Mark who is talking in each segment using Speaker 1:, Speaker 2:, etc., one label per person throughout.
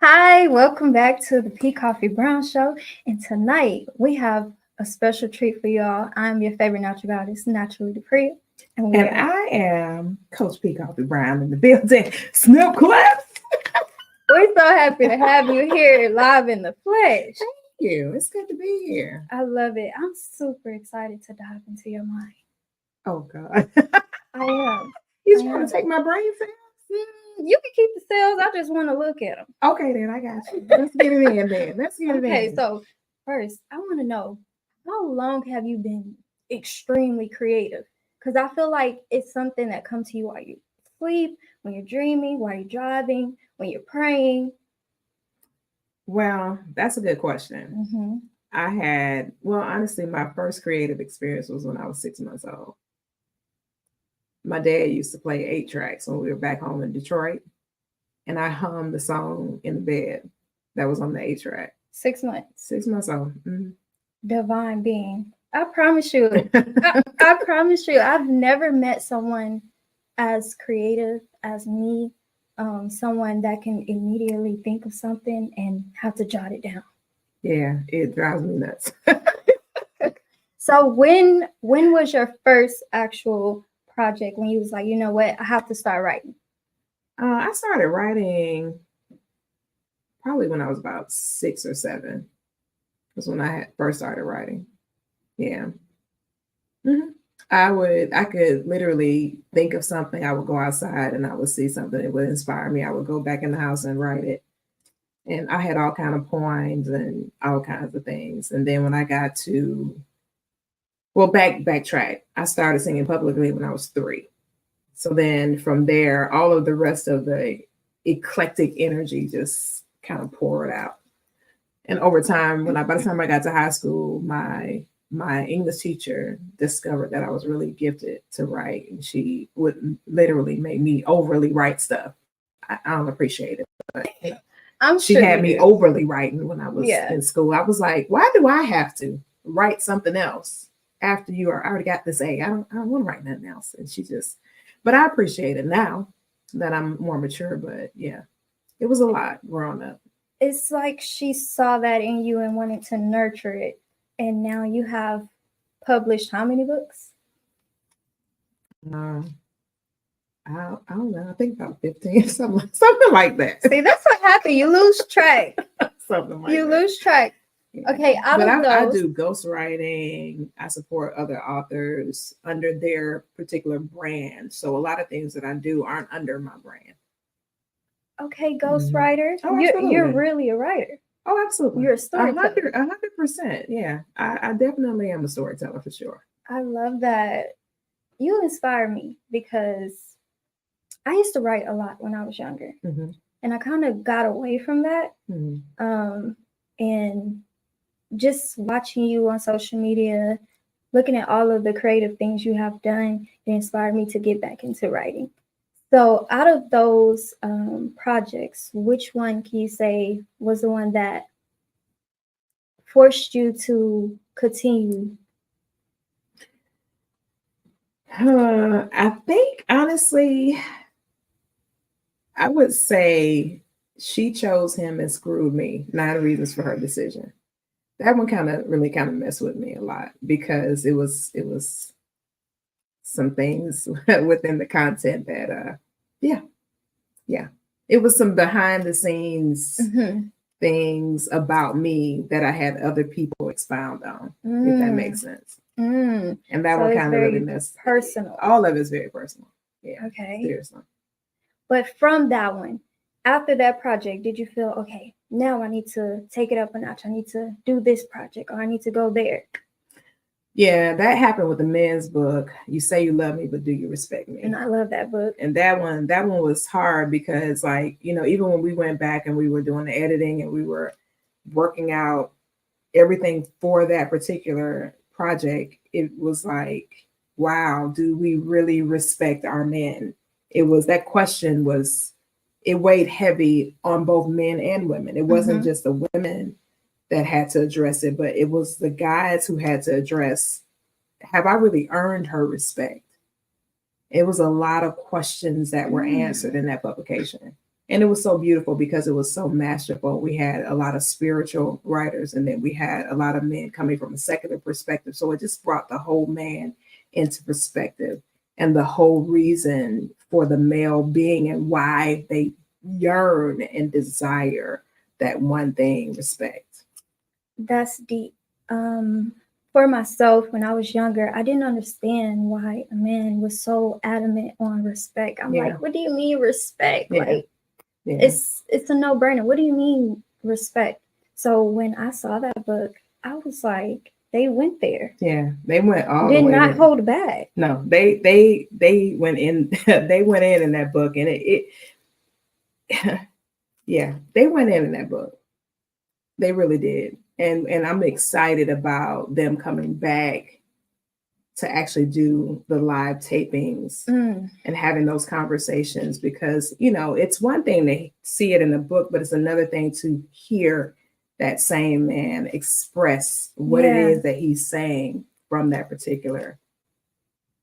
Speaker 1: Hi, welcome back to the Koffe Brown Show. And tonight we have a special treat for y'all. I'm your favorite natural goddess, Naturally Dupree.
Speaker 2: And I am Coach Koffe Brown in the building. Snip Cliff.
Speaker 1: We're so happy to have you here live in the flesh.
Speaker 2: Thank you. It's good to be here.
Speaker 1: I love it. I'm super excited to dive into your mind.
Speaker 2: Oh, God.
Speaker 1: I am.
Speaker 2: You trying to take my brain cells?
Speaker 1: You can keep the cells. I just want to look at them.
Speaker 2: Okay, then I got you. Let's get it in then.
Speaker 1: Okay, so first, I want to know, how long have you been extremely creative? Because I feel like it's something that comes to you while you sleep, when you're dreaming, while you're driving, when you're praying.
Speaker 2: Well, that's a good question.
Speaker 1: Mm-hmm.
Speaker 2: Honestly, my first creative experience was when I was 6 months old. My dad used to play 8 tracks when we were back home in Detroit, and I hummed the song in the bed that was on the 8 track.
Speaker 1: 6 months.
Speaker 2: 6 months old. Mm-hmm.
Speaker 1: Divine being. I promise you. I promise you. I've never met someone as creative as me. Someone that can immediately think of something and have to jot it down.
Speaker 2: Yeah, it drives me nuts.
Speaker 1: So when was your first actual project when you was like, you know what, I have to start writing?
Speaker 2: I started writing probably when I was about 6 or 7. Was when I first started writing. Yeah. Mm-hmm. I could literally think of something. I would go outside and I would see something that would inspire me. I would go back in the house and write it. And I had all kind of poems and all kinds of things. And then when I got to backtrack. I started singing publicly when I was 3. So then from there, all of the rest of the eclectic energy just kind of poured out. And over time, by the time I got to high school, my English teacher discovered that I was really gifted to write, and she would literally make me overly write stuff. I don't appreciate it, but she had me overly writing when I was in school. I was like, why do I have to write something else? After I already got this A, I don't want to write nothing else. And but I appreciate it now that I'm more mature. But yeah, it was a lot growing up.
Speaker 1: It's like she saw that in you and wanted to nurture it. And now you have published how many books?
Speaker 2: I don't know. I think about 15, something like that.
Speaker 1: See, that's what happened. You lose track.
Speaker 2: Something like that.
Speaker 1: You lose track. Okay,
Speaker 2: I do ghostwriting. I support other authors under their particular brand. So a lot of things that I do aren't under my brand.
Speaker 1: Okay, ghostwriter.
Speaker 2: Oh,
Speaker 1: you're really a writer.
Speaker 2: Oh, absolutely.
Speaker 1: You're a storyteller.
Speaker 2: 100%. Yeah, I definitely am a storyteller for sure.
Speaker 1: I love that. You inspire me because I used to write a lot when I was younger.
Speaker 2: Mm-hmm.
Speaker 1: And I kind of got away from that.
Speaker 2: Mm-hmm.
Speaker 1: And just watching you on social media, looking at all of the creative things you have done, it inspired me to get back into writing. So out of those projects, which one can you say was the one that forced you to continue?
Speaker 2: I think, honestly, I would say She Chose Him and Screwed Me, 9 Reasons for Her Decision. That one really messed with me a lot because it was some things within the content that it was some behind the scenes things about me that I had other people expound on, if that makes sense. And that one kind of really messed
Speaker 1: personal.
Speaker 2: All of it's very personal. Yeah.
Speaker 1: Okay.
Speaker 2: Seriously.
Speaker 1: But from that one, after that project, did you feel, okay, now I need to take it up a notch? I need to do this project or I need to go there?
Speaker 2: Yeah, that happened with the men's book. You say you love me, but do you respect me?
Speaker 1: And I love that book.
Speaker 2: And that one was hard because, like, you know, even when we went back and we were doing the editing and we were working out everything for that particular project, it was like, wow, do we really respect our men? It was, that question was, it weighed heavy on both men and women. It wasn't just the women that had to address it, but it was the guys who had to address, have I really earned her respect? It was a lot of questions that were answered in that publication. And it was so beautiful because it was so masterful. We had a lot of spiritual writers, and then we had a lot of men coming from a secular perspective. So it just brought the whole man into perspective and the whole reason for the male being and why they yearn and desire that one thing, respect.
Speaker 1: That's deep. For myself, when I was younger, I didn't understand why a man was so adamant on respect. I'm like, what do you mean respect? Like, it's a no-brainer. What do you mean respect? So when I saw that book, I was like, they went there.
Speaker 2: Yeah, they went all
Speaker 1: did
Speaker 2: the way
Speaker 1: not
Speaker 2: in.
Speaker 1: Hold back.
Speaker 2: No, they went in. They went in that book, and it yeah, they went in that book. They really did. And I'm excited about them coming back to actually do the live tapings and having those conversations, because, you know, it's one thing to see it in the book, but it's another thing to hear that same man express what it is that he's saying from that particular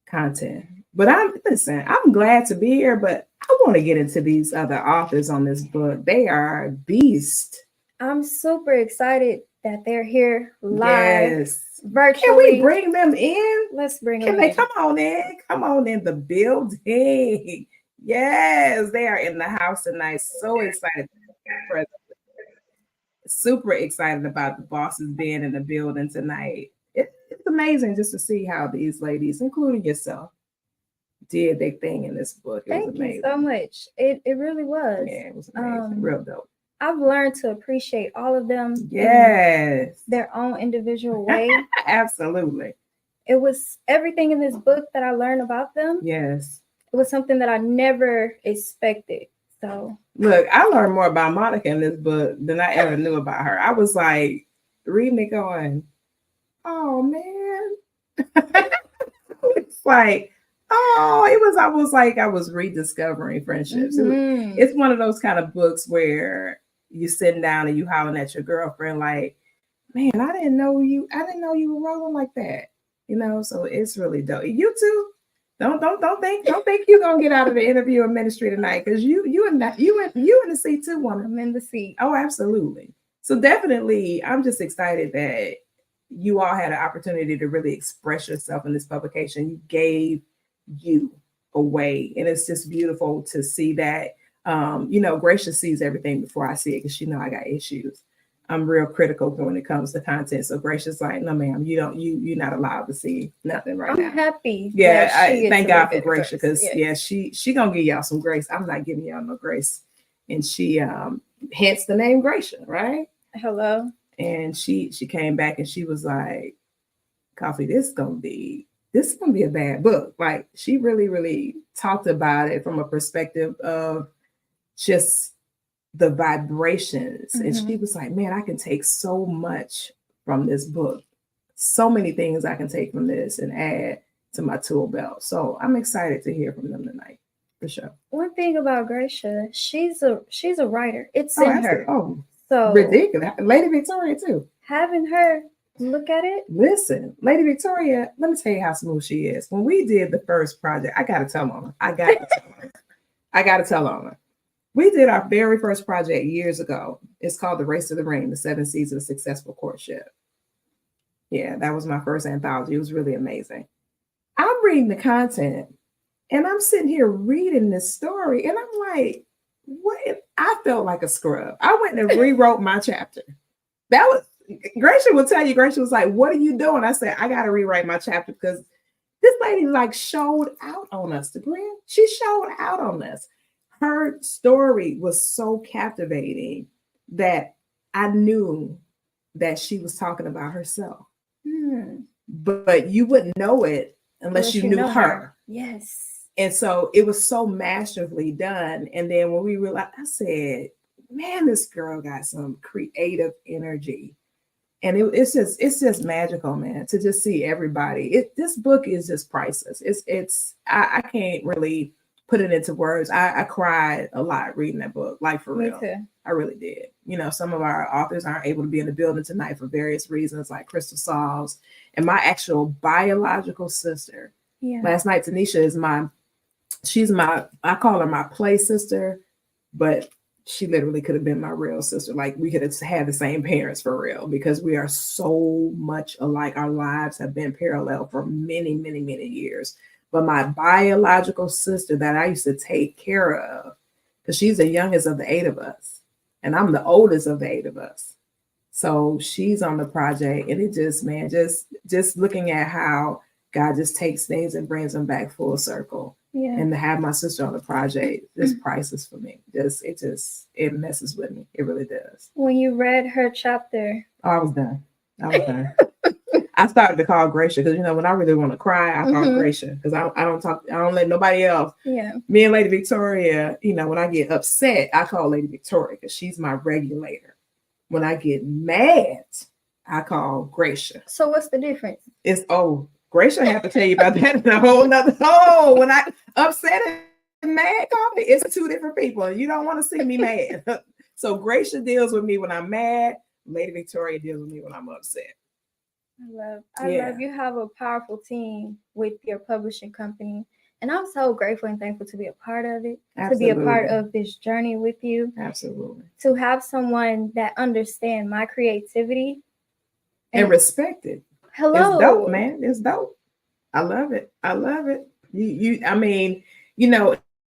Speaker 2: content. But I'm glad to be here, but I want to get into these other authors on this book. They are a beast.
Speaker 1: I'm super excited that they're here live, virtually.
Speaker 2: Can we bring them in?
Speaker 1: Let's bring them in.
Speaker 2: Can they come on in? Come on in the building. Yes, they are in the house tonight. So excited. Super excited about the bosses being in the building tonight. It's amazing just to see how these ladies, including yourself, did their thing in this book.
Speaker 1: Thank you so much. It really was.
Speaker 2: Yeah, it was amazing. Real dope.
Speaker 1: I've learned to appreciate all of them.
Speaker 2: Yes.
Speaker 1: In their own individual way.
Speaker 2: Absolutely.
Speaker 1: It was everything in this book that I learned about them.
Speaker 2: Yes.
Speaker 1: It was something that I never expected. So
Speaker 2: look, I learned more about Monica in this book than I ever knew about her. I was like reading it going, oh man. It's like, oh, it was almost like I was rediscovering friendships. It's one of those kind of books where you're sitting down and you hollering at your girlfriend like, man, I didn't know you were rolling like that. You know, so it's really dope. You too. Don't think you're gonna get out of the interview or ministry tonight, because you in the seat too, woman.
Speaker 1: I'm in the seat.
Speaker 2: Oh, absolutely. So definitely, I'm just excited that you all had an opportunity to really express yourself in this publication. You gave you away, and it's just beautiful to see that. You know, Gracia sees everything before I see it, because she know I got issues. I'm real critical when it comes to content. So Gracia's like, no, ma'am, you're not allowed to see nothing right now.
Speaker 1: I'm happy.
Speaker 2: Yeah, I thank God for Gracia, because she gonna give y'all some grace. I'm not giving y'all no grace. And she hence the name Gracia, right?
Speaker 1: Hello.
Speaker 2: And she came back and she was like, Koffe, this is gonna be a bad book. Like, she really, really talked about it from a perspective of just the vibrations. And she was like, man, I can take so much from this book. So many things I can take from this and add to my tool belt. So I'm excited to hear from them tonight, for sure.
Speaker 1: One thing about Gracia, she's a writer. It's in her.
Speaker 2: So ridiculous. Lady Victoria too.
Speaker 1: Having her look at it.
Speaker 2: Listen, Lady Victoria, let me tell you how smooth she is. When we did the first project, I got to tell on her. I got to tell on her. We did our very first project years ago. It's called The Race to the Ring, the 7 Seasons of Successful Courtship. Yeah, that was my first anthology. It was really amazing. I'm reading the content and I'm sitting here reading this story and I'm like, what? I felt like a scrub. I went and rewrote my chapter. That was, Gracia will tell you, Gracia was like, what are you doing? I said, I got to rewrite my chapter because this lady like showed out on us, Sabrina. She showed out on us. her story was so captivating that I knew that she was talking about herself. But you wouldn't know it unless you knew her.
Speaker 1: Yes.
Speaker 2: And so it was so masterfully done. And then when we realized, I said, man, this girl got some creative energy. And it's just magical, man, to just see everybody. This book is just priceless. I can't really put it into words. I cried a lot reading that book, like for real.
Speaker 1: Me too.
Speaker 2: I really did. You know, some of our authors aren't able to be in the building tonight for various reasons, like Crystal Sauls and my actual biological sister.
Speaker 1: Yeah.
Speaker 2: Last night, Tanisha I call her my play sister, but she literally could have been my real sister. Like we could have had the same parents for real, because we are so much alike. Our lives have been parallel for many, many, many years. But my biological sister that I used to take care of, because she's the youngest of the 8 of us, and I'm the oldest of the 8 of us. So she's on the project, and it just, man, just looking at how God just takes things and brings them back full circle.
Speaker 1: Yeah.
Speaker 2: And to have my sister on the project is priceless for me. It messes with me. It really does.
Speaker 1: When you read her chapter,
Speaker 2: I was done. I started to call Gracia, because when I really want to cry, I call Gracia, because I don't let nobody else.
Speaker 1: Yeah.
Speaker 2: Me and Lady Victoria, when I get upset, I call Lady Victoria, because she's my regulator. When I get mad, I call Gracia.
Speaker 1: So what's the difference?
Speaker 2: Gracia have to tell you about that in a whole nother. When I upset and mad, Koffe, it's 2 different people. You don't want to see me mad. So Gracia deals with me when I'm mad. Lady Victoria deals with me when I'm upset.
Speaker 1: I love you have a powerful team with your publishing company. And I'm so grateful and thankful to be a part of it,
Speaker 2: Absolutely.
Speaker 1: To be a part of this journey with you.
Speaker 2: Absolutely.
Speaker 1: To have someone that understands my creativity.
Speaker 2: And respect it.
Speaker 1: Hello.
Speaker 2: It's dope, man. It's dope. I love it.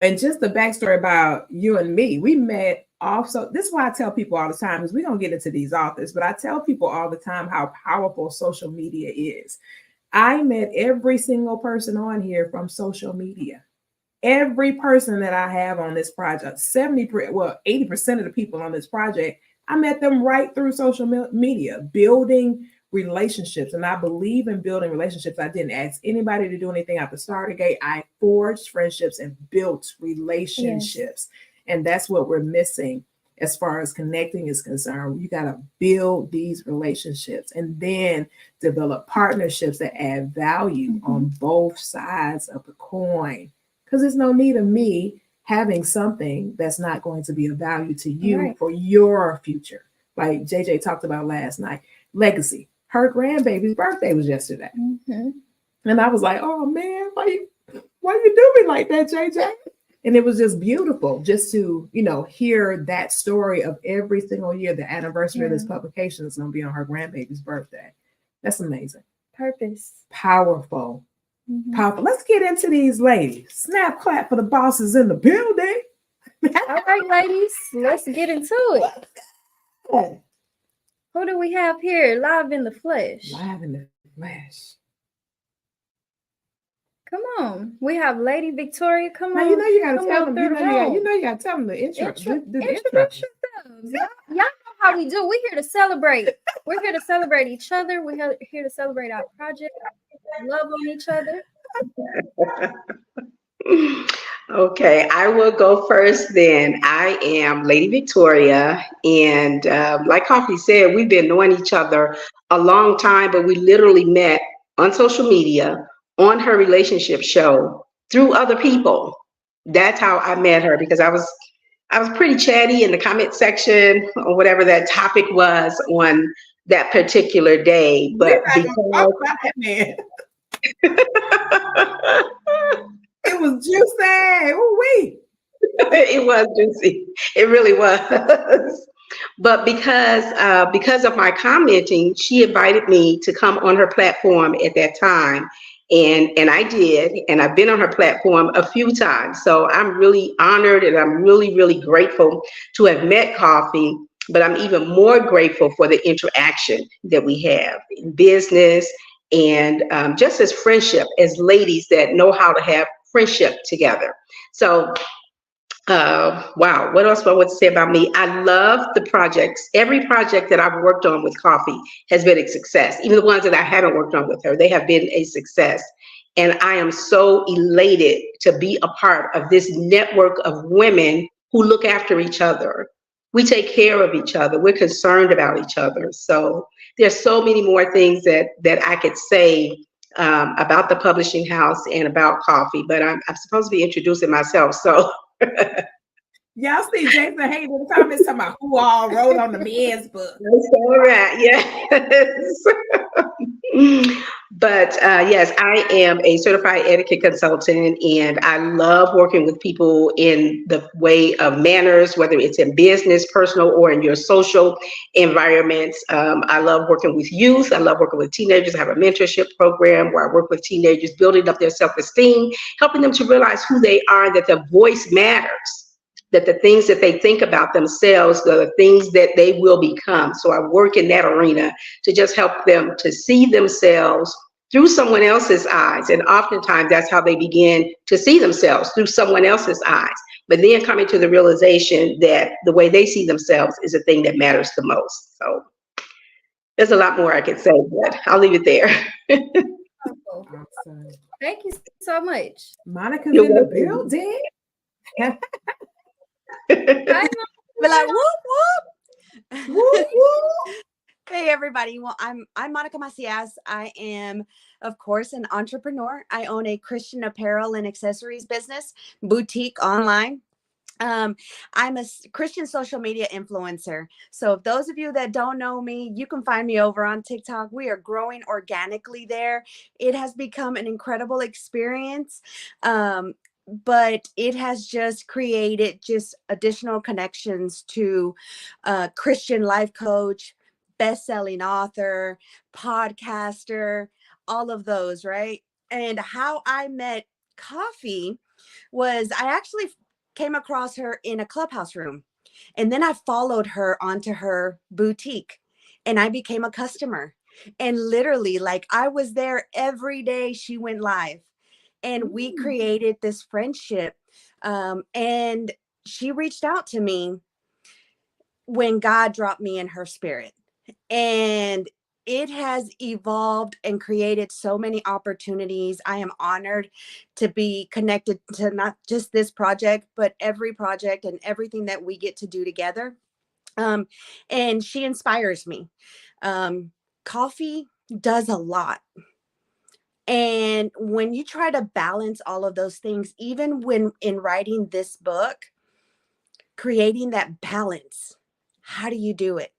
Speaker 2: And just the backstory about you and me, we met also. This is why I tell people all the time, because we don't get into these authors, but I tell people all the time how powerful social media is. I met every single person on here from social media. Every person that I have on this project, 80% of the people on this project, I met them right through social media, building relationships. And I believe in building relationships. I didn't ask anybody to do anything at the start of the gate. I forged friendships and built relationships. Yes. And that's what we're missing as far as connecting is concerned. You got to build these relationships and then develop partnerships that add value on both sides of the coin. Because there's no need of me having something that's not going to be of value to you for your future. Like JJ talked about last night, legacy. Her grandbaby's birthday was yesterday. And I was like, oh man, why you do me like that, JJ? And it was just beautiful just to, hear that story of every single year. The anniversary of this publication is going to be on her grandbaby's birthday. That's amazing.
Speaker 1: Purpose.
Speaker 2: Powerful. Powerful. Let's get into these ladies. Snap clap for the bosses in the building.
Speaker 1: All right, ladies, let's get into it. Who do we have here live in the flesh?
Speaker 2: Live in the flesh.
Speaker 1: Come on. We have Lady Victoria. Come
Speaker 2: now,
Speaker 1: on.
Speaker 2: You got to tell them. You got to tell them the intro.
Speaker 1: Introduce yourselves. Y'all know how we do. We're here to celebrate. We're here to celebrate each other. We're here to celebrate our project. Love on each other.
Speaker 3: Okay, I will go first then. I am Lady Victoria, and like Koffe said, we've been knowing each other a long time, but we literally met on social media, on her relationship show, through other people. That's how I met her, because I was pretty chatty in the comment section or whatever that topic was on that particular day. But
Speaker 2: it was juicy. Ooh-wee.
Speaker 3: It was juicy. It really was. But because of my commenting, she invited me to come on her platform at that time. And I did. And I've been on her platform a few times. So I'm really honored, and I'm really, really grateful to have met Koffe. But I'm even more grateful for the interaction that we have in business and just as friendship, as ladies that know how to have friendship together. So Wow, what else do I want to say about me? I love the projects. Every project that I've worked on with Koffe has been a success. Even the ones that I haven't worked on with her, they have been a success. And I am so elated to be a part of this network of women who look after each other. We take care of each other. We're concerned about each other. So there's so many more things that I could say about the publishing house and about Koffe, but I'm supposed to be introducing myself. So
Speaker 2: Y'all see Jason Hayden in the comments talking about who all wrote on the men's book.
Speaker 3: that's all right. Yes. But yes, I am a certified etiquette consultant, and I love working with people in the way of manners, whether it's in business, personal, or in your social environments. I love working with youth. I love working with teenagers. I have a mentorship program where I work with teenagers, building up their self-esteem, helping them to realize who they are, that their voice matters, that the things that they think about themselves are the things that they will become. So I work in that arena to just help them to see themselves through someone else's eyes. And oftentimes that's how they begin to see themselves, through someone else's eyes. But then coming to the realization that the way they see themselves is the thing that matters the most. So there's a lot more I could say, but I'll leave it there.
Speaker 2: Awesome.
Speaker 1: Thank you so much.
Speaker 2: Monica's
Speaker 3: You're
Speaker 2: in the
Speaker 3: welcome.
Speaker 2: building.
Speaker 1: Hi,
Speaker 4: Be like, whoop whoop.
Speaker 2: Woo, woo.
Speaker 4: Hey everybody. Well, I'm Monica Macias. I am, of course, an entrepreneur. I own a Christian apparel and accessories business, boutique online. I'm a Christian social media influencer. So if those of you that don't know me, you can find me over on TikTok. We are growing organically there. It has become an incredible experience. But it has just created just additional connections to Christian life coach, best-selling author, podcaster, all of those, right? And how I met Koffe was I actually came across her in a clubhouse room. And then I followed her onto her boutique and I became a customer. And literally, like I was there every day she went live. And we created this friendship. And she reached out to me when God dropped me in her spirit. And it has evolved and created so many opportunities. I am honored to be connected to not just this project, but every project and everything that we get to do together. And she inspires me. Koffe does a lot. And when you try to balance all of those things, even when in writing this book, creating that balance, how do you do it?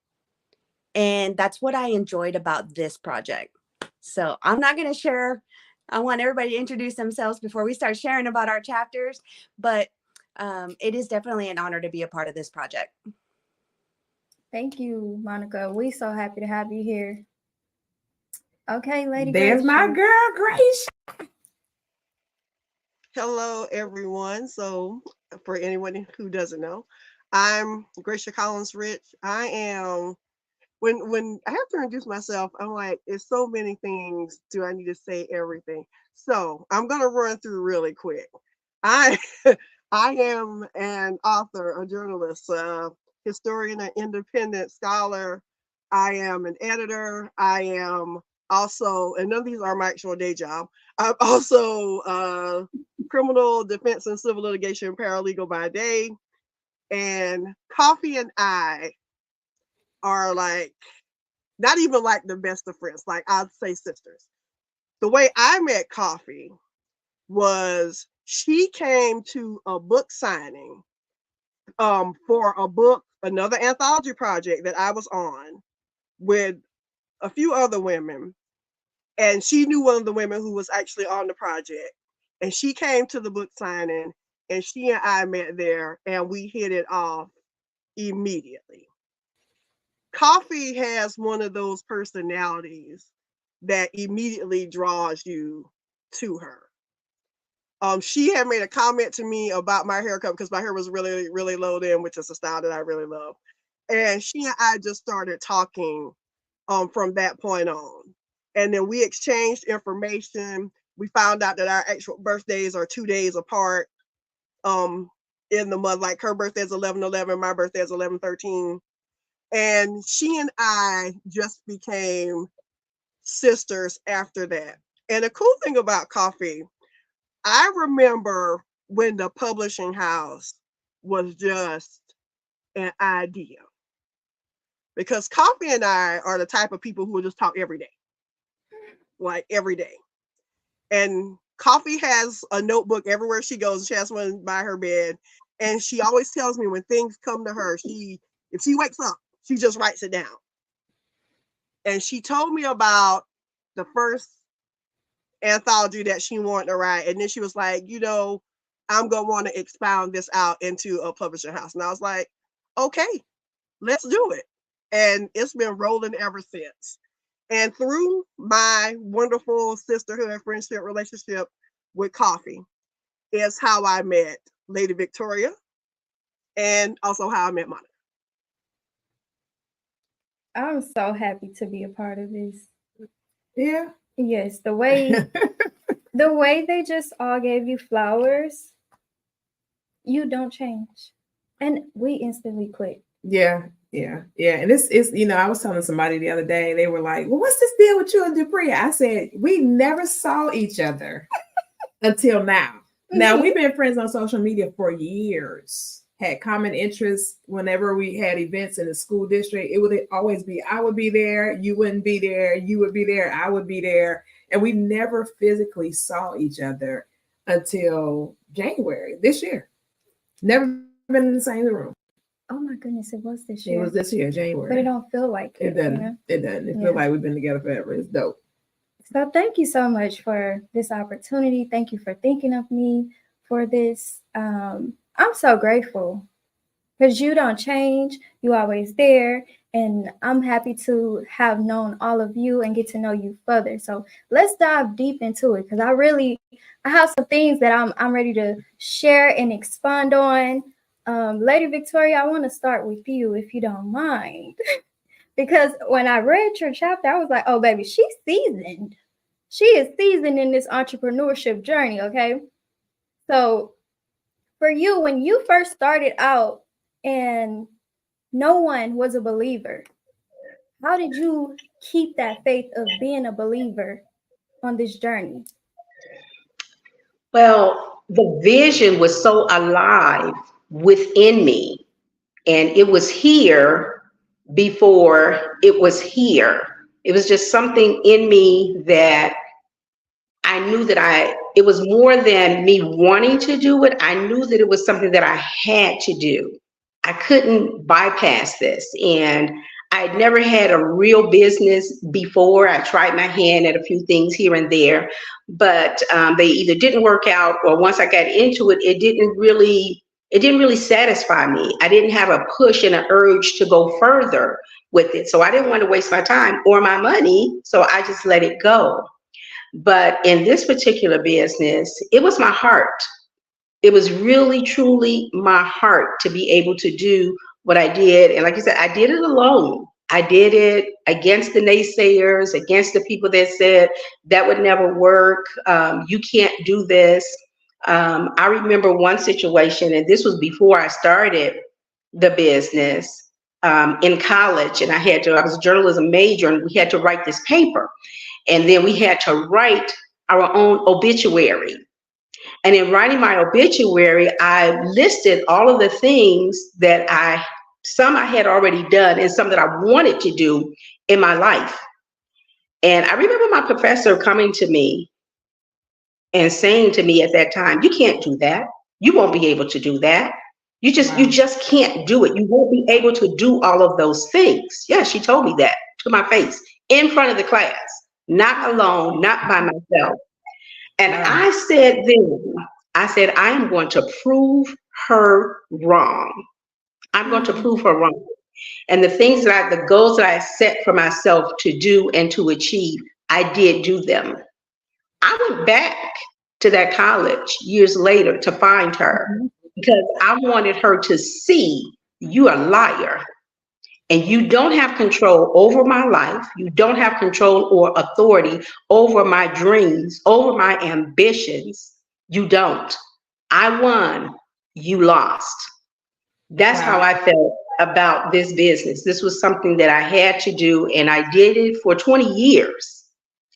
Speaker 4: And that's what I enjoyed about this project. So I'm not going to share. I want everybody to introduce themselves before we start sharing about our chapters. But it is definitely an honor to be a part of this project.
Speaker 1: Thank you, Monica. We so happy to have you here. Okay, Lady
Speaker 2: There's
Speaker 1: Grace.
Speaker 2: my girl, Grace.
Speaker 5: Hello, everyone. So, for anyone who doesn't know, I'm Gracia Collins Rich. I am when I have to introduce myself, I'm like, it's so many things. Do I need to say everything? So I'm gonna run through really quick. I I am an author, a journalist, a historian, an independent scholar. I am an editor. I am also, and none of these are my actual day job. I'm also criminal defense and civil litigation paralegal by day. And Koffe and I are like, not even like the best of friends, like I'd say sisters. The way I met Koffe was she came to a book signing for a book, another anthology project that I was on with a few other women. And she knew one of the women who was actually on the project. And she came to the book signing and she and I met there and we hit it off immediately. Koffe has one of those personalities that immediately draws you to her. She had made a comment to me about my haircut because my hair was really, really low then, which is a style that I really love. And she and I just started talking from that point on. And then we exchanged information. We found out that our actual birthdays are 2 days apart. in the month. Like her birthday is 11/11, my birthday is 11/13. And she and I just became sisters after that. And the cool thing about Koffe, I remember when the publishing house was just an idea. Because Koffe and I are the type of people who will just talk every day. Like every day. And Koffe has a notebook everywhere she goes. She has one by her bed. And she always tells me when things come to her, if she wakes up, she just writes it down. And she told me about the first anthology that she wanted to write. And then she was like, I'm going to want to expound this out into a publishing house. And I was like, okay, let's do it. And it's been rolling ever since. And through my wonderful sisterhood, friendship, relationship with Koffe is how I met Lady Victoria and also how I met Monica.
Speaker 1: I'm so happy to be a part of this.
Speaker 2: Yeah.
Speaker 1: Yes, the way they just all gave you flowers, you don't change. And we instantly clicked.
Speaker 2: Yeah. And this is, I was telling somebody the other day, they were like, well, what's this deal with you and Dupree? I said, we never saw each other until now. Now, we've been friends on social media for years, had common interests. Whenever we had events in the school district, it would always be, I would be there, you wouldn't be there, you would be there, I would be there. And we never physically saw each other until January this year. Never been in the same room.
Speaker 1: Oh my goodness, it was this year.
Speaker 2: It was this year, January.
Speaker 1: But it don't feel like it.
Speaker 2: It doesn't. It doesn't. It feels like we've been together forever. It's dope.
Speaker 1: So thank you so much for this opportunity. Thank you for thinking of me for this. I'm so grateful because you don't change. You're always there. And I'm happy to have known all of you and get to know you further. So let's dive deep into it because I have some things that I'm ready to share and expand on. Lady Victoria, I want to start with you if you don't mind. Because when I read your chapter, I was like, oh, baby, she's seasoned. She is seasoned in this entrepreneurship journey, okay? So for you, when you first started out and no one was a believer, how did you keep that faith of being a believer on this journey?
Speaker 3: Well, the vision was so alive within me, and it was here before it was here. It was just something in me that I knew that it was more than me wanting to do it. I knew that it was something that I had to do. I couldn't bypass this. And I'd never had a real business before. I tried my hand at a few things here and there, but they either didn't work out, or once I got into it, it didn't really satisfy me. I didn't have a push and an urge to go further with it. So I didn't want to waste my time or my money. So I just let it go. But in this particular business, it was my heart. It was really, truly my heart to be able to do what I did. And like you said, I did it alone. I did it against the naysayers, against the people that said that would never work. You can't do this. I remember one situation, and this was before I started the business in college. And I was a journalism major, and we had to write this paper. And then we had to write our own obituary. And in writing my obituary, I listed all of the things that some I had already done and some that I wanted to do in my life. And I remember my professor coming to me and saying to me at that time, you can't do that. You won't be able to do that. You just can't do it. You won't be able to do all of those things. Yeah, she told me that to my face in front of the class. Not alone, not by myself. And I said, I am going to prove her wrong. I'm going to prove her wrong. And the goals that I set for myself to do and to achieve, I did do them. I went back to that college years later to find her because I wanted her to see, you a liar. And you don't have control over my life. You don't have control or authority over my dreams, over my ambitions. You don't. I won. you lost. That's how I felt about this business. This was something that I had to do, and I did it for 20 years.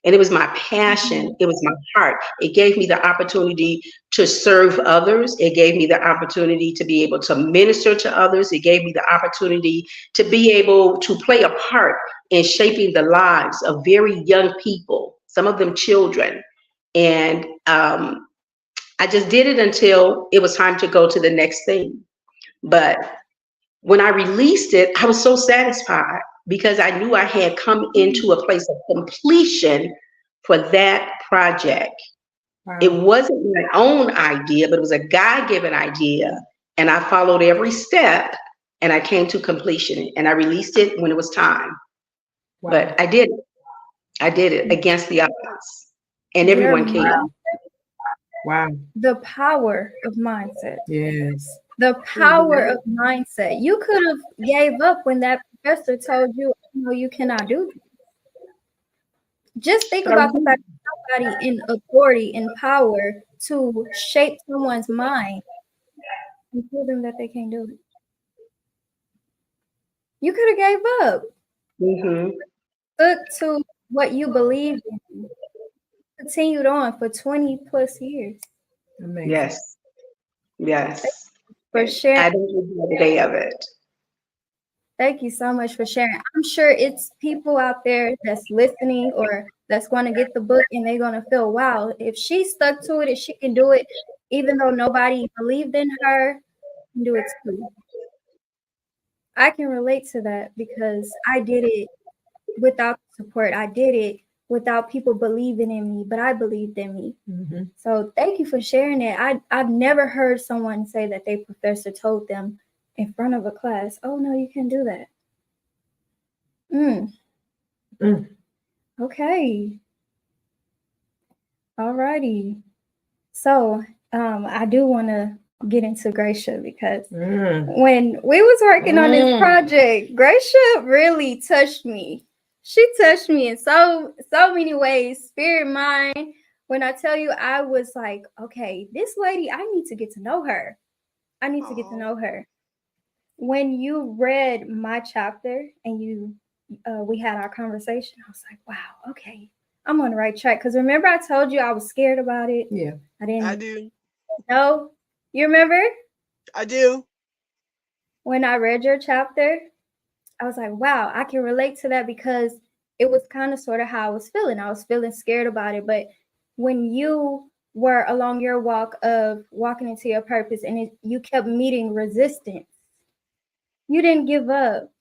Speaker 3: And it was my passion. It was my heart. It gave me the opportunity to serve others. It gave me the opportunity to be able to minister to others. It gave me the opportunity to be able to play a part in shaping the lives of very young people, some of them children. And I just did it until it was time to go to the next thing. But when I released it, I was so satisfied because I knew I had come into a place of completion for that project.
Speaker 2: Wow.
Speaker 3: It wasn't my own idea, but it was a God-given idea. And I followed every step and I came to completion and I released it when it was time.
Speaker 2: Wow.
Speaker 3: But I did it. I did it against the odds. And
Speaker 1: Your
Speaker 3: everyone came.
Speaker 2: Wow.
Speaker 1: The power of mindset.
Speaker 2: Yes.
Speaker 1: The power of mindset. You could have gave up when that professor told you, no, you cannot do this. Just think about the fact that somebody in authority and power to shape someone's mind and tell them that they can't do it. You could have gave up.
Speaker 3: Mm-hmm.
Speaker 1: Look to what you believed in. Continued on for 20 plus years.
Speaker 2: Amazing.
Speaker 3: Yes. Yes.
Speaker 1: For sharing.
Speaker 3: I don't regret a day of it.
Speaker 1: Thank you so much for sharing. I'm sure it's people out there that's listening or that's going to get the book and they're going to feel, wow, if she stuck to it, if she can do it, even though nobody believed in her, can do it too. I can relate to that because I did it without support. I did it without people believing in me, but I believed in me.
Speaker 2: Mm-hmm.
Speaker 1: So thank you for sharing it. I've never heard someone say that their professor told them in front of a class, oh, no, you can't do that. Okay. All righty. So I do want to get into Gracia because when we was working on this project, Gracia really touched me. She touched me in so many ways, spirit, mind. When I tell you, I was like, okay, this lady, I need to get to know her. I need to get to know her. When you read my chapter and we had our conversation, I was like, wow, okay, I'm on the right track. Because remember I told you I was scared about it?
Speaker 2: Yeah.
Speaker 5: I do.
Speaker 1: No? You remember?
Speaker 5: I do.
Speaker 1: When I read your chapter, I was like, wow, I can relate to that because it was kind of sort of how I was feeling. I was feeling scared about it. But when you were along your walk of walking into your purpose and you kept meeting resistance, you didn't give up.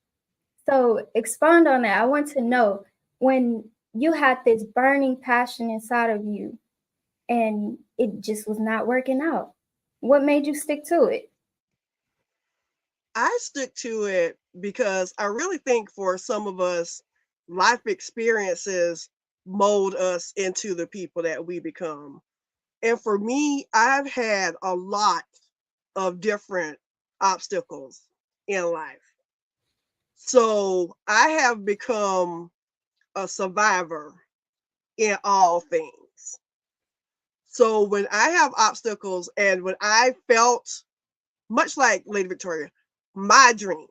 Speaker 1: So expand on that. I want to know when you had this burning passion inside of you and it just was not working out. What made you stick to it?
Speaker 5: I stick to it because I really think for some of us, life experiences mold us into the people that we become. And for me, I've had a lot of different obstacles in life. So I have become a survivor in all things. So when I have obstacles and when I felt, much like Lady Victoria, my dream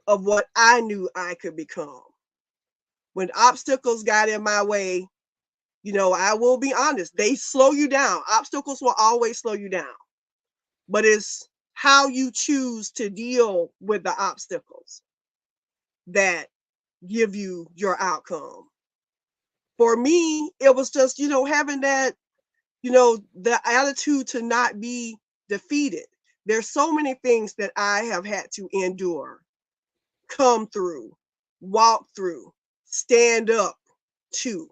Speaker 5: of what I knew I could become, when obstacles got in my way, I will be honest, they slow you down. Obstacles will always slow you down. But it's how you choose to deal with the obstacles that give you your outcome. For me, it was just, having that, the attitude to not be defeated. There's so many things that I have had to endure, come through, walk through, stand up to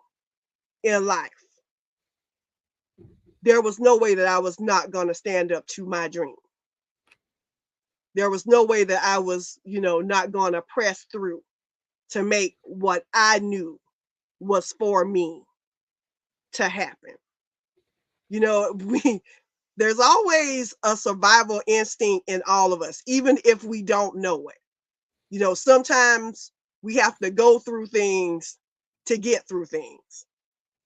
Speaker 5: in life. There was no way that I was not going to stand up to my dream. There was no way that I was, not going to press through to make what I knew was for me to happen. There's always a survival instinct in all of us, even if we don't know it. Sometimes we have to go through things to get through things.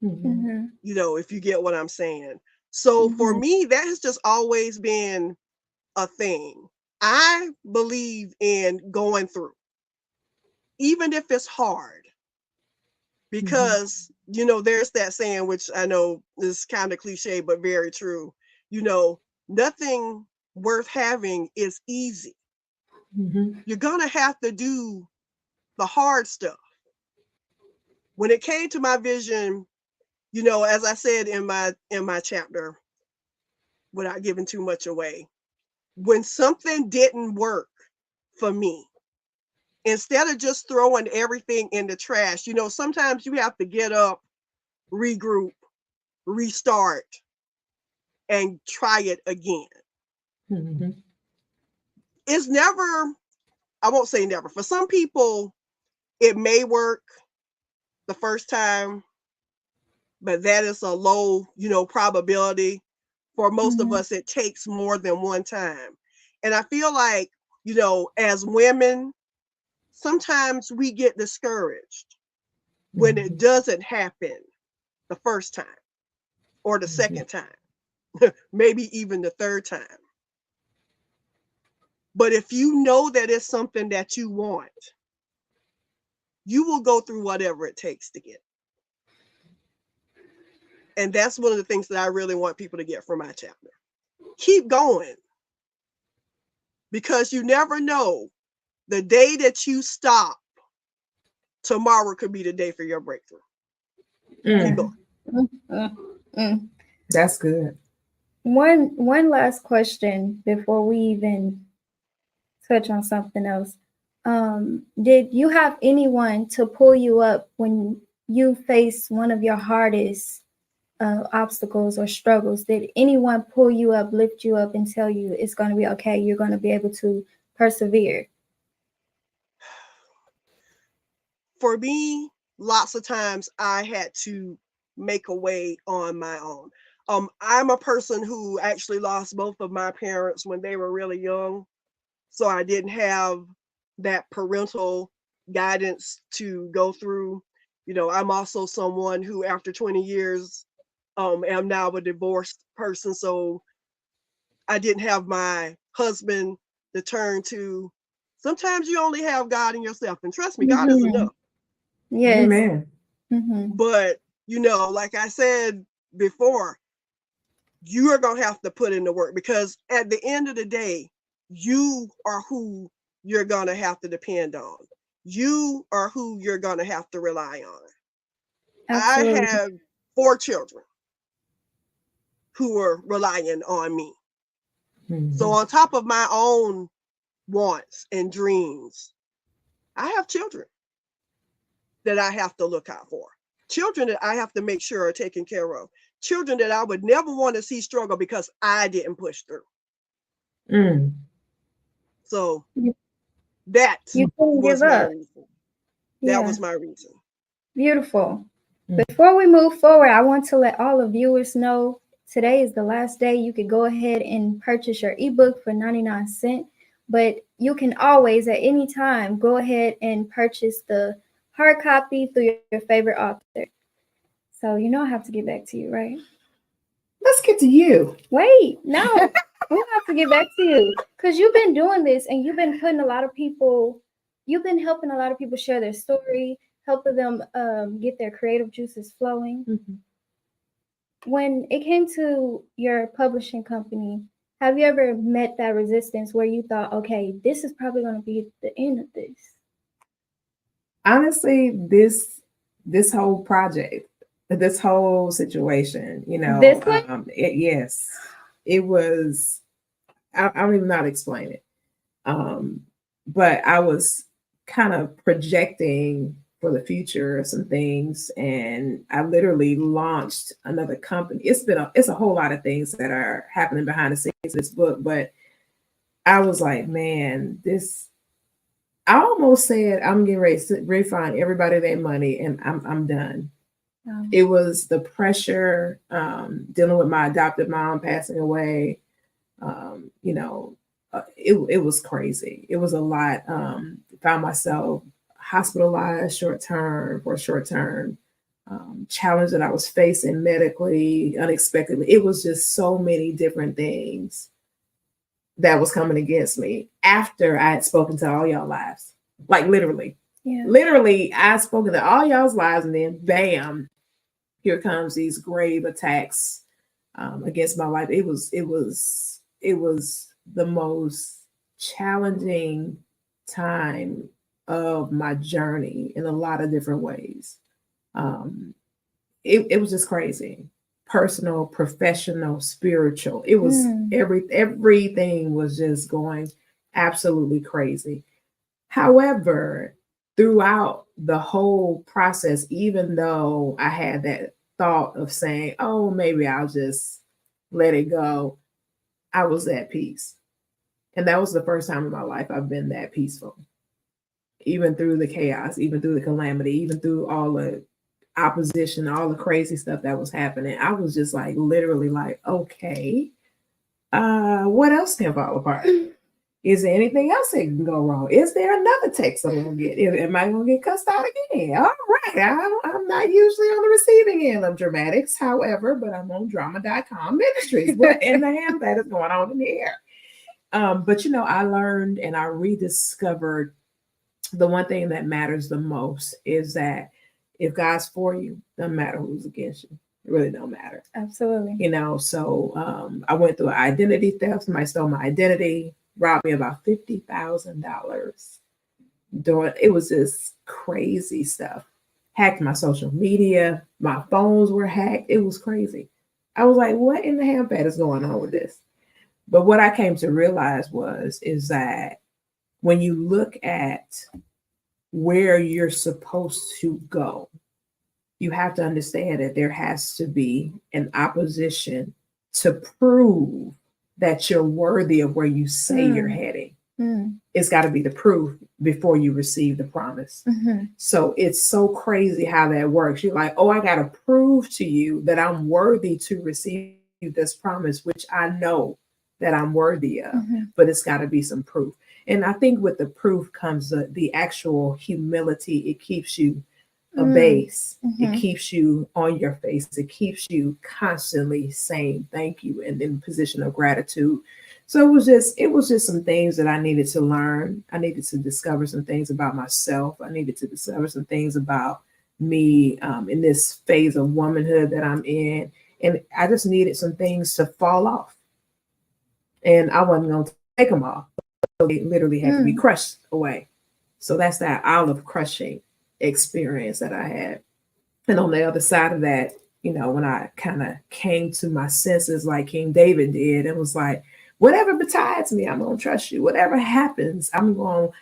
Speaker 1: Mm-hmm.
Speaker 5: If you get what I'm saying. So for me, that has just always been a thing. I believe in going through, even if it's hard, because, there's that saying, which I know is kind of cliche, but very true. Nothing worth having is easy. You're going to have to do the hard stuff. When it came to my vision, as I said in my chapter, without giving too much away, when something didn't work for me, instead of just throwing everything in the trash, sometimes you have to get up, regroup, restart, and try it again. It's never, I won't say never. For some people, it may work the first time, but that is a low, probability. For most of us, it takes more than one time. And I feel like, as women, sometimes we get discouraged when it doesn't happen the first time or the second time, maybe even the third time. But if you know that it's something that you want, you will go through whatever it takes to get. And that's one of the things that I really want people to get from my chapter. Keep going. Because you never know, the day that you stop, tomorrow could be the day for your breakthrough. Keep going.
Speaker 2: That's good.
Speaker 1: One last question before we even touch on something else. Did you have anyone to pull you up when you faced one of your hardest obstacles or struggles? Did anyone pull you up, lift you up, and tell you it's going to be okay, you're going to be able to persevere?
Speaker 5: For me, lots of times I had to make a way on my own. I'm a person who actually lost both of my parents when they were really young. So I didn't have that parental guidance to go through. I'm also someone who, after 20 years, am now a divorced person. So I didn't have my husband to turn to. Sometimes you only have God in yourself. And trust me, God is enough.
Speaker 1: Yes.
Speaker 2: Amen.
Speaker 5: But, like I said before, you are going to have to put in the work, because at the end of the day, you are who you're going to have to depend on. You are who you're going to have to rely on. Absolutely. I have 4 children who are relying on me. So on top of my own wants and dreams, I have children that I have to look out for. Children that I have to make sure are taken care of. Children that I would never want to see struggle because I didn't push through. So that was my reason. That was my reason.
Speaker 1: Beautiful. Before we move forward, I want to let all the viewers know today is the last day you could go ahead and purchase your ebook for 99 cents. But you can always, at any time, go ahead and purchase the hard copy through your favorite author. So I have to get back to you, right?
Speaker 2: Let's get to you.
Speaker 1: Wait, no. We have to get back to you, because you've been doing this and you've been helping a lot of people share their story, helping them get their creative juices flowing. When it came to your publishing company, have you ever met that resistance where you thought, okay, this is probably going to be the end of this?
Speaker 2: Honestly, this whole project, this whole situation, yes, it was, I don't even know how to explain it. But I was kind of projecting for the future some things, and I literally launched another company. It's a whole lot of things that are happening behind the scenes of this book, but I was like, man, I almost said I'm getting ready to refund everybody their money and I'm done. It was the pressure, dealing with my adopted mom passing away. It was crazy. It was a lot. Found myself hospitalized for a short term, challenge that I was facing medically, unexpectedly. It was just so many different things. that was coming against me after I had spoken to all y'all lives. Like literally.
Speaker 1: Yeah.
Speaker 2: Literally, I spoken to all y'all's lives, and then bam, here comes these grave attacks against my life. It was the most challenging time of my journey in a lot of different ways. It was just crazy. Personal, professional, spiritual. It was everything was just going absolutely crazy. However, throughout the whole process, even though I had that thought of saying, oh, maybe I'll just let it go, I was at peace. And that was the first time in my life I've been that peaceful. Even through the chaos, even through the calamity, even through all the opposition, all the crazy stuff that was happening, I was just like literally like, okay, what else can fall apart? Is there anything else that can go wrong? Is there another text I'm gonna get? Am I gonna get cussed out again? All right, I'm not usually on the receiving end of dramatics, however, but I'm on drama.com ministries. What in the hell that is going on in the air? But you know, I learned and I rediscovered the one thing that matters the most is that if God's for you, doesn't matter who's against you. It really don't matter.
Speaker 1: Absolutely.
Speaker 2: You know, so I went through an identity theft. Somebody stole my identity, robbed me about $50,000. It was just crazy stuff. Hacked my social media. My phones were hacked. It was crazy. I was like, what in the hell is going on with this? But what I came to realize is that when you look at where you're supposed to go, you have to understand that there has to be an opposition to prove that you're worthy of where you say you're heading. It's got to be the proof before you receive the promise. So it's so crazy how that works. You're like, oh, I got to prove to you that I'm worthy to receive this promise, which I know that I'm worthy of, but it's got to be some proof. And I think with the proof comes the actual humility. It keeps you a base. It keeps you on your face. It keeps you constantly saying thank you and in position of gratitude. So it was just some things that I needed to learn. I needed to discover some things about myself. I needed to discover some things about me in this phase of womanhood that I'm in. And I just needed some things to fall off. And I wasn't going to take them off. So they literally had to be crushed away. So that's that olive crushing experience that I had. And on the other side of that, you know, when I kind of came to my senses like King David did, it was like, whatever betides me, I'm going to trust you. Whatever happens, I'm going to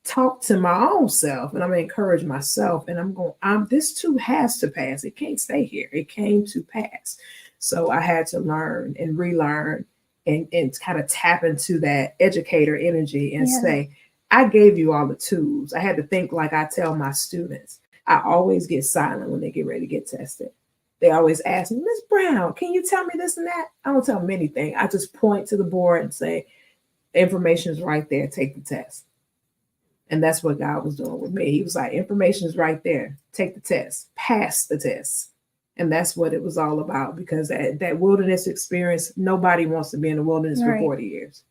Speaker 2: talk to my own self and I'm going to encourage myself. And this too has to pass. It can't stay here. It came to pass. So I had to learn and relearn and kind of tap into that educator energy and say, I gave you all the tools. I had to think like I tell my students. I always get silent when they get ready to get tested. They always ask me, Ms. Brown, can you tell me this and that? I don't tell them anything. I just point to the board and say, information is right there. Take the test. And that's what God was doing with me. He was like, information is right there. Take the test. Pass the test. And that's what it was all about, because that wilderness experience, nobody wants to be in the wilderness for 40 years.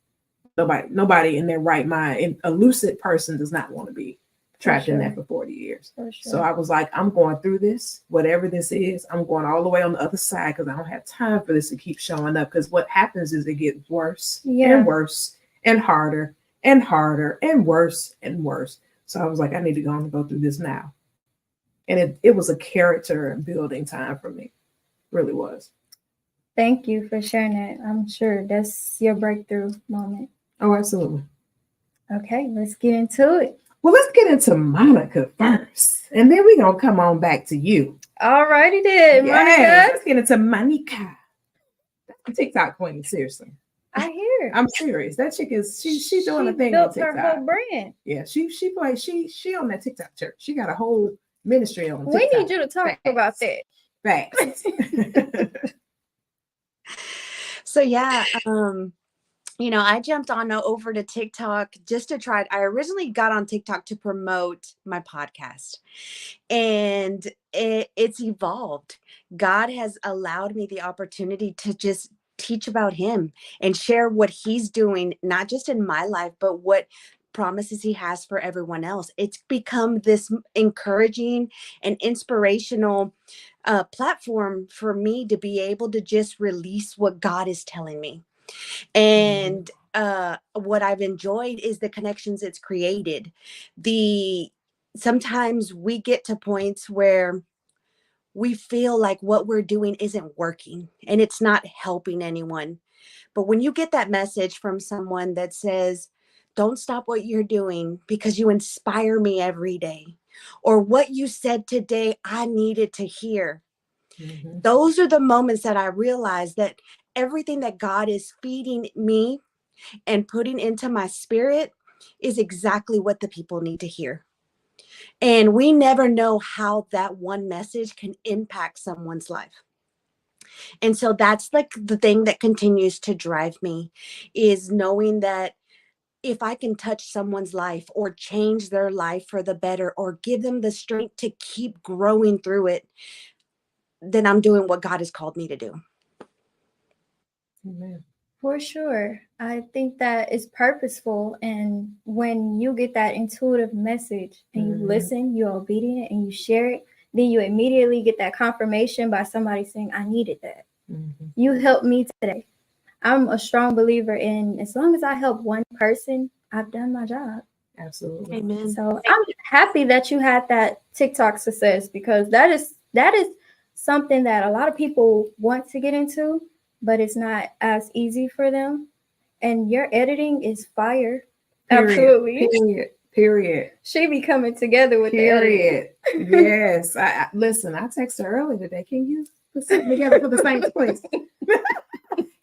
Speaker 2: Nobody in their right mind, a lucid person does not want to be trapped in that for 40 years. So I was like, I'm going through this, whatever this is, I'm going all the way on the other side because I don't have time for this to keep showing up. Because what happens is it gets worse and worse and harder and harder and worse and worse. So I was like, I need to go through this now. And it was a character building time for me. It really was.
Speaker 1: Thank you for sharing that. I'm sure that's your breakthrough moment.
Speaker 2: Oh, absolutely.
Speaker 1: Okay, let's get into it.
Speaker 2: Well, let's get into Monica first. And then we're going to come on back to you.
Speaker 1: All righty then, Monica.
Speaker 2: Let's get into Monica. That's the TikTok queen, seriously.
Speaker 1: I hear.
Speaker 2: I'm serious. That chick is she's doing a thing
Speaker 1: built
Speaker 2: on TikTok.
Speaker 1: her whole brand.
Speaker 2: Yeah, she on that TikTok church. She got a whole ministry on TikTok.
Speaker 1: We need you to talk about that.
Speaker 2: Facts.
Speaker 4: So yeah, you know, I jumped on over to TikTok just to try. I originally got on TikTok to promote my podcast, and it's evolved. God has allowed me the opportunity to just teach about him and share what he's doing, not just in my life, but what promises he has for everyone else. It's become this encouraging and inspirational platform for me to be able to just release what God is telling me. And what I've enjoyed is the connections it's created. Sometimes we get to points where we feel like what we're doing isn't working and it's not helping anyone. But when you get that message from someone that says, don't stop what you're doing because you inspire me every day, or what you said today, I needed to hear. Those are the moments that I realize that everything that God is feeding me and putting into my spirit is exactly what the people need to hear. And we never know how that one message can impact someone's life. And so that's like the thing that continues to drive me, is knowing that if I can touch someone's life or change their life for the better or give them the strength to keep growing through it, then I'm doing what God has called me to do.
Speaker 2: Amen.
Speaker 1: For sure. I think that is purposeful. And when you get that intuitive message and you listen, you're obedient and you share it, then you immediately get that confirmation by somebody saying, I needed that. You helped me today. I'm a strong believer in, as long as I help one person, I've done my job.
Speaker 2: Absolutely.
Speaker 4: Amen.
Speaker 1: So I'm happy that you had that TikTok success, because that is something that a lot of people want to get into, but it's not as easy for them. And your editing is fire. Absolutely.
Speaker 2: Period.
Speaker 1: She be coming together with the editing.
Speaker 2: Yes. I listen, I texted her earlier today. Can you put something together for the Saints, please?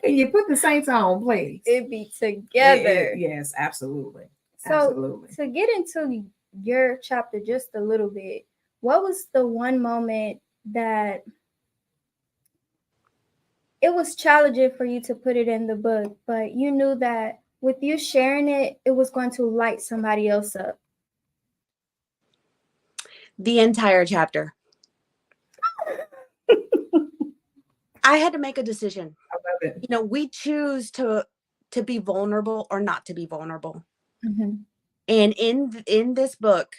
Speaker 2: Can you put the Saints on, please?
Speaker 1: It be together.
Speaker 2: Yes, absolutely.
Speaker 1: So
Speaker 2: Absolutely.
Speaker 1: to get into your chapter just a little bit, what was the one moment that it was challenging for you to put it in the book, but you knew that with you sharing it, it was going to light somebody else up?
Speaker 4: The entire chapter. I had to make a decision.
Speaker 2: I love it.
Speaker 4: You know, we choose to be vulnerable or not to be vulnerable.
Speaker 1: Mm-hmm.
Speaker 4: And in this book,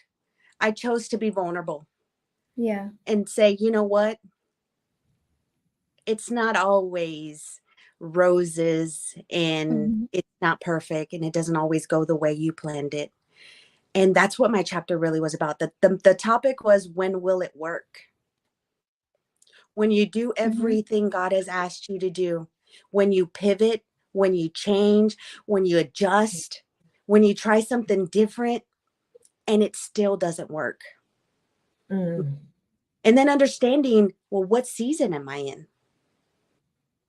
Speaker 4: I chose to be vulnerable.
Speaker 1: Yeah.
Speaker 4: And say, you know what? It's not always roses and it's not perfect and it doesn't always go the way you planned it. And that's what my chapter really was about. The topic was, when will it work? When you do everything God has asked you to do, when you pivot, when you change, when you adjust, when you try something different and it still doesn't work. And then understanding, well, what season am I in?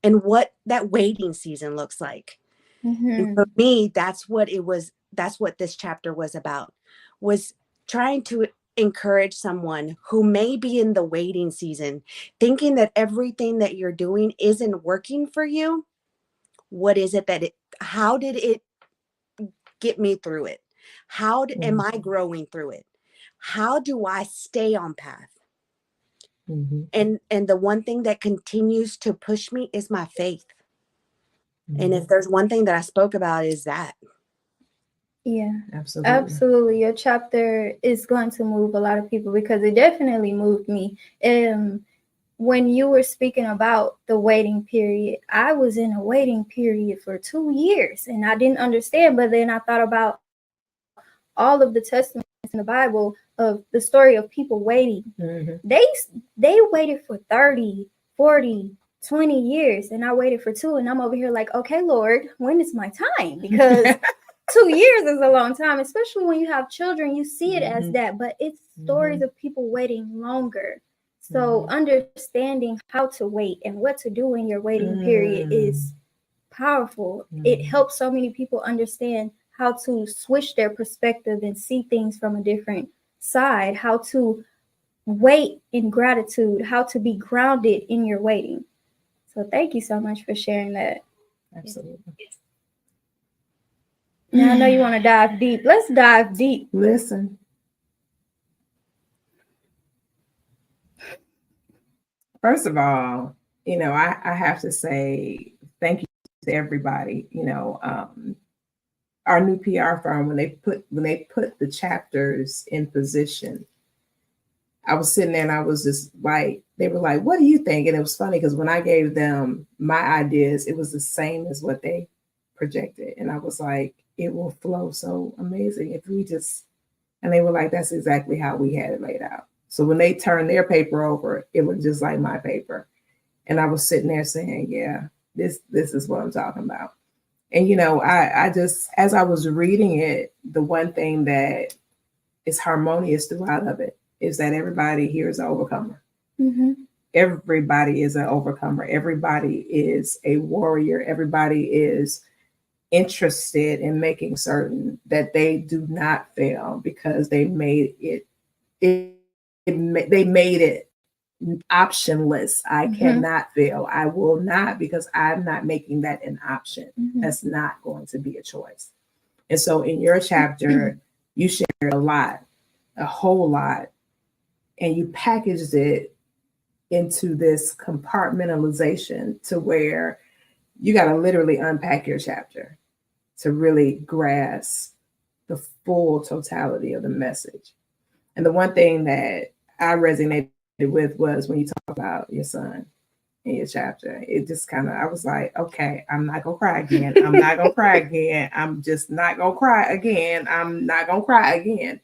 Speaker 4: And what that waiting season looks like. And for me, that's what it was. That's what this chapter was about, was trying to encourage someone who may be in the waiting season, thinking that everything that you're doing isn't working for you. What is it how did it get me through it? How am I growing through it? How do I stay on path? And the one thing that continues to push me is my faith. And if there's one thing that I spoke about, is that.
Speaker 1: Yeah, absolutely. Your chapter is going to move a lot of people, because it definitely moved me. When you were speaking about the waiting period, I was in a waiting period for 2 years and I didn't understand. But then I thought about all of the testaments in the Bible of the story of people waiting. They waited for 30, 40, 20 years, and I waited for 2, and I'm over here like, okay, Lord, when is my time? Because 2 years is a long time, especially when you have children. You see it as that, but it's stories of people waiting longer. So understanding how to wait and what to do in your waiting period is powerful. It helps so many people understand how to switch their perspective and see things from a different side, how to wait in gratitude, how to be grounded in your waiting. So thank you so much for sharing that.
Speaker 2: Absolutely.
Speaker 1: Now I know you want to dive deep. Let's dive deep.
Speaker 2: Listen. First of all, I have to say thank you to everybody. Our new PR firm, when they put the chapters in position, I was sitting there and I was just like, they were like, "What do you think?" And it was funny because when I gave them my ideas, it was the same as what they projected, and I was like, "It will flow so amazing if we just." And they were like, "That's exactly how we had it laid out." So when they turned their paper over, it looked just like my paper, and I was sitting there saying, "Yeah, this is what I'm talking about." And I just, as I was reading it, the one thing that is harmonious throughout of it is that everybody here is an overcomer.
Speaker 1: Mm-hmm.
Speaker 2: Everybody is an overcomer. Everybody is a warrior. Everybody is interested in making certain that they do not fail because they made they made it optionless. I cannot fail. I will not, because I'm not making that an option. That's not going to be a choice. And so in your chapter, you shared a lot, a whole lot, and you packaged it into this compartmentalization to where you got to literally unpack your chapter to really grasp the full totality of the message. And the one thing that I resonated with was when you talk about your son in your chapter. It just kind of, I was like, okay, I'm not gonna cry again. I'm not gonna cry again. I'm just not gonna cry again. I'm not gonna cry again.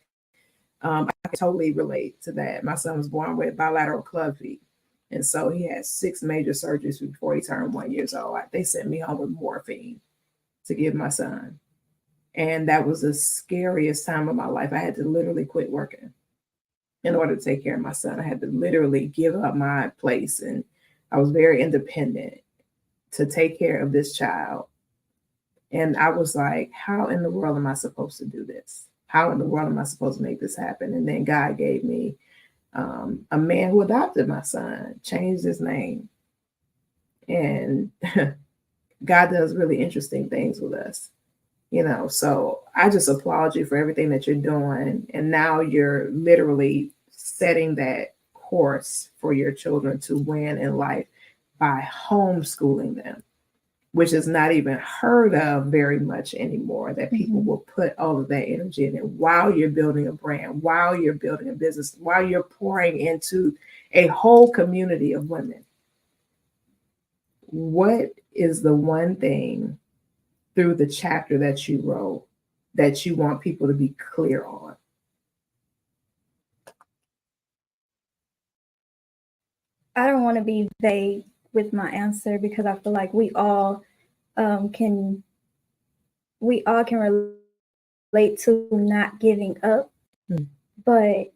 Speaker 2: I can totally relate to that. My son was born with bilateral club feet. And so he had 6 major surgeries before he turned 1 year old. They sent me home with morphine to give my son. And that was the scariest time of my life. I had to literally quit working in order to take care of my son. I had to literally give up my place. And I was very independent to take care of this child. And I was like, how in the world am I supposed to do this? How in the world am I supposed to make this happen? And then God gave me a man who adopted my son, changed his name. And God does really interesting things with us, So I just applaud you for everything that you're doing. And now you're literally setting that course for your children to win in life by homeschooling them, which is not even heard of very much anymore, that people will put all of that energy in it while you're building a brand, while you're building a business, while you're pouring into a whole community of women. What is the one thing through the chapter that you wrote that you want people to be clear on?
Speaker 1: I don't want to be vague with my answer because I feel like we all can relate to not giving up, but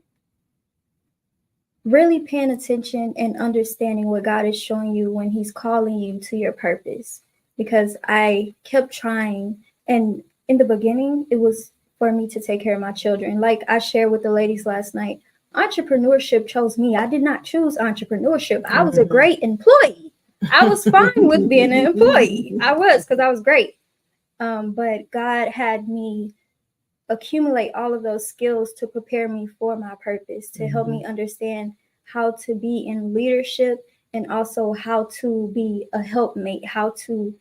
Speaker 1: really paying attention and understanding what God is showing you when he's calling you to your purpose. Because I kept trying, and in the beginning, it was for me to take care of my children. Like I shared with the ladies last night, entrepreneurship chose me. I did not choose entrepreneurship. I was a great employee. I was fine with being an employee. I was, because I was great. But God had me accumulate all of those skills to prepare me for my purpose, to help me understand how to be in leadership and also how to be a helpmate, how to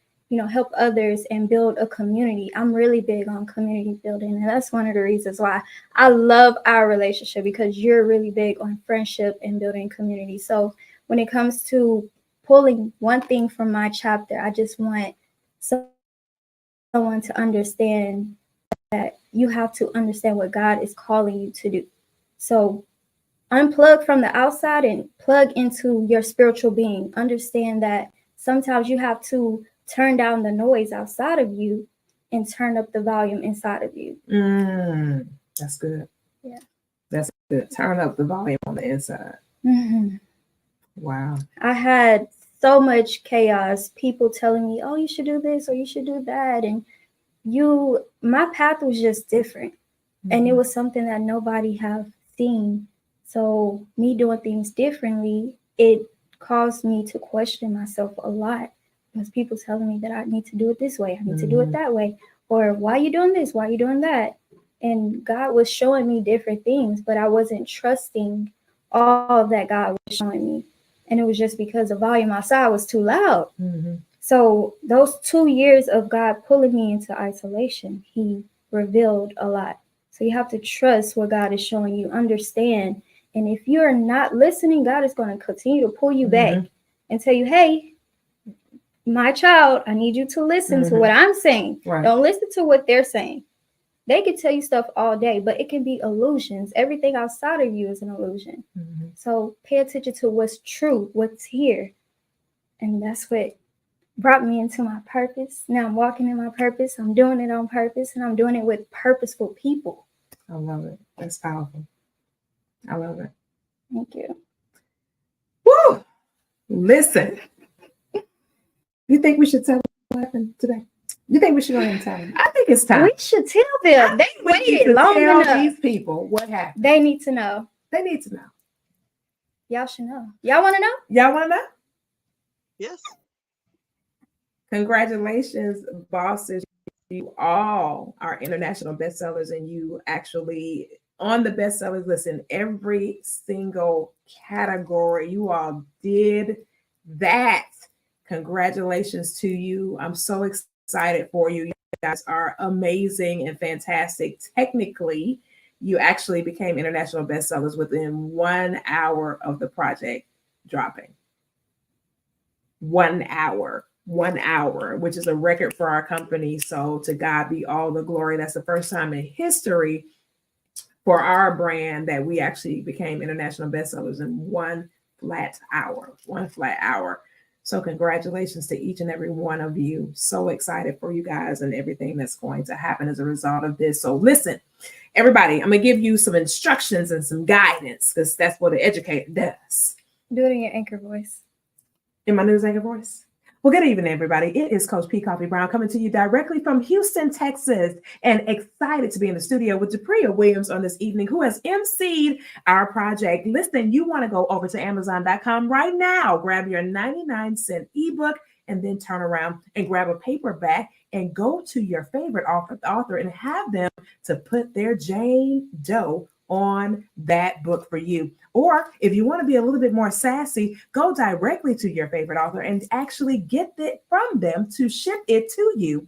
Speaker 1: help others and build a community. I'm really big on community building, and that's one of the reasons why I love our relationship, because you're really big on friendship and building community. So when it comes to pulling one thing from my chapter, I just want someone to understand that you have to understand what God is calling you to do. So unplug from the outside and plug into your spiritual being. Understand that sometimes you have to turn down the noise outside of you and turn up the volume inside of you.
Speaker 2: That's good.
Speaker 1: Yeah.
Speaker 2: That's good. Turn up the volume on the inside. Wow.
Speaker 1: I had so much chaos, people telling me, oh, you should do this or you should do that. And my path was just different. And it was something that nobody have seen. So me doing things differently, it caused me to question myself a lot, because people telling me that I need to do it this way, I need to do it that way, or why are you doing this, why are you doing that? And God was showing me different things, but I wasn't trusting all that God was showing me. And it was just because the volume outside was too loud. So those 2 years of God pulling me into isolation, he revealed a lot. So you have to trust what God is showing you, understand. And if you're not listening, God is going to continue to pull you back and tell you, hey, my child, I need you to listen to what I'm saying.
Speaker 2: Right.
Speaker 1: Don't listen to what they're saying. They can tell you stuff all day, but it can be illusions. Everything outside of you is an illusion. So pay attention to what's true, what's here. And that's what brought me into my purpose. Now I'm walking in my purpose. I'm doing it on purpose, and I'm doing it with purposeful people.
Speaker 2: I love it. That's powerful. I love it.
Speaker 1: Thank you.
Speaker 2: Woo! Listen. You think we should tell them what happened today? You think we should go ahead and tell them? I think it's time.
Speaker 1: We should tell them. They
Speaker 2: We need
Speaker 1: waited
Speaker 2: to
Speaker 1: long
Speaker 2: tell
Speaker 1: enough.
Speaker 2: these people what happened.
Speaker 1: They need to know.
Speaker 2: They need to know.
Speaker 1: Y'all should know. Y'all want to know?
Speaker 2: Y'all want to know?
Speaker 5: Yes.
Speaker 2: Congratulations, bosses. You all are international bestsellers, and you actually on the bestsellers list in every single category. You all did that. Congratulations to you. I'm so excited for you. You guys are amazing and fantastic. Technically, you actually became international bestsellers within 1 hour of the project dropping. 1 hour. 1 hour, which is a record for our company. So to God be all the glory. That's the first time in history for our brand that we actually became international bestsellers in 1 flat hour. 1 flat hour. So congratulations to each and every one of you. So excited for you guys and everything that's going to happen as a result of this. So listen, everybody, I'm going to give you some instructions and some guidance because that's what an educator does.
Speaker 1: Do it in your anchor voice.
Speaker 2: In my news anchor voice? Well, good evening, everybody. It is Coach P. Koffe Brown coming to you directly from Houston, Texas, and excited to be in the studio with Dapria Williams on this evening, who has emceed our project. Listen, you want to go over to Amazon.com right now, grab your 99-cent ebook, and then turn around and grab a paperback and go to your favorite author and have them to put their Jane Doe on that book for you. Or if you want to be a little bit more sassy, go directly to your favorite author and actually get it from them to ship it to you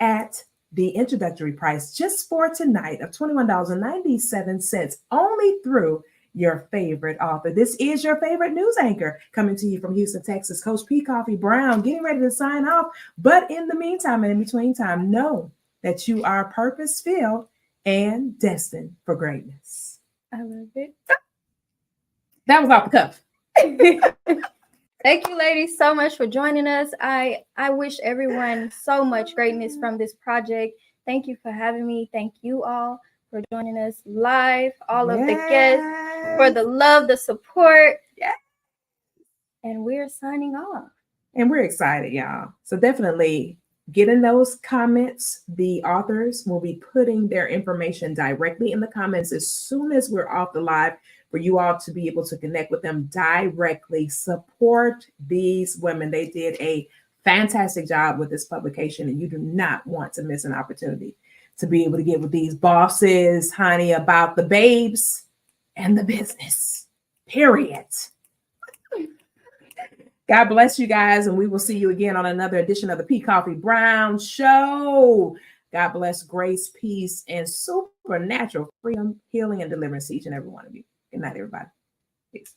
Speaker 2: at the introductory price just for tonight of $21.97 only through your favorite author. This is your favorite news anchor coming to you from Houston, Texas, Coach P. Koffe Brown, getting ready to sign off. But in the meantime and in between time, know that you are purpose-filled and destined for greatness.
Speaker 1: I love it.
Speaker 2: That was off the cuff.
Speaker 1: Thank you, ladies, so much for joining us. I wish everyone so much greatness from this project. Thank you for having me. Thank you all for joining us live, all of the guests, for the love, the support.
Speaker 2: Yes.
Speaker 1: And we're signing off.
Speaker 2: And we're excited, y'all. So definitely get in those comments. The authors will be putting their information directly in the comments as soon as we're off the live for you all to be able to connect with them directly. Support these women. They did a fantastic job with this publication, and you do not want to miss an opportunity to be able to get with these bosses, honey, about the babes and the business, period. God bless you guys, and we will see you again on another edition of the P. Koffe Brown Show. God bless, grace, peace, and supernatural freedom, healing, and deliverance to each and every one of you. Good night, everybody. Peace.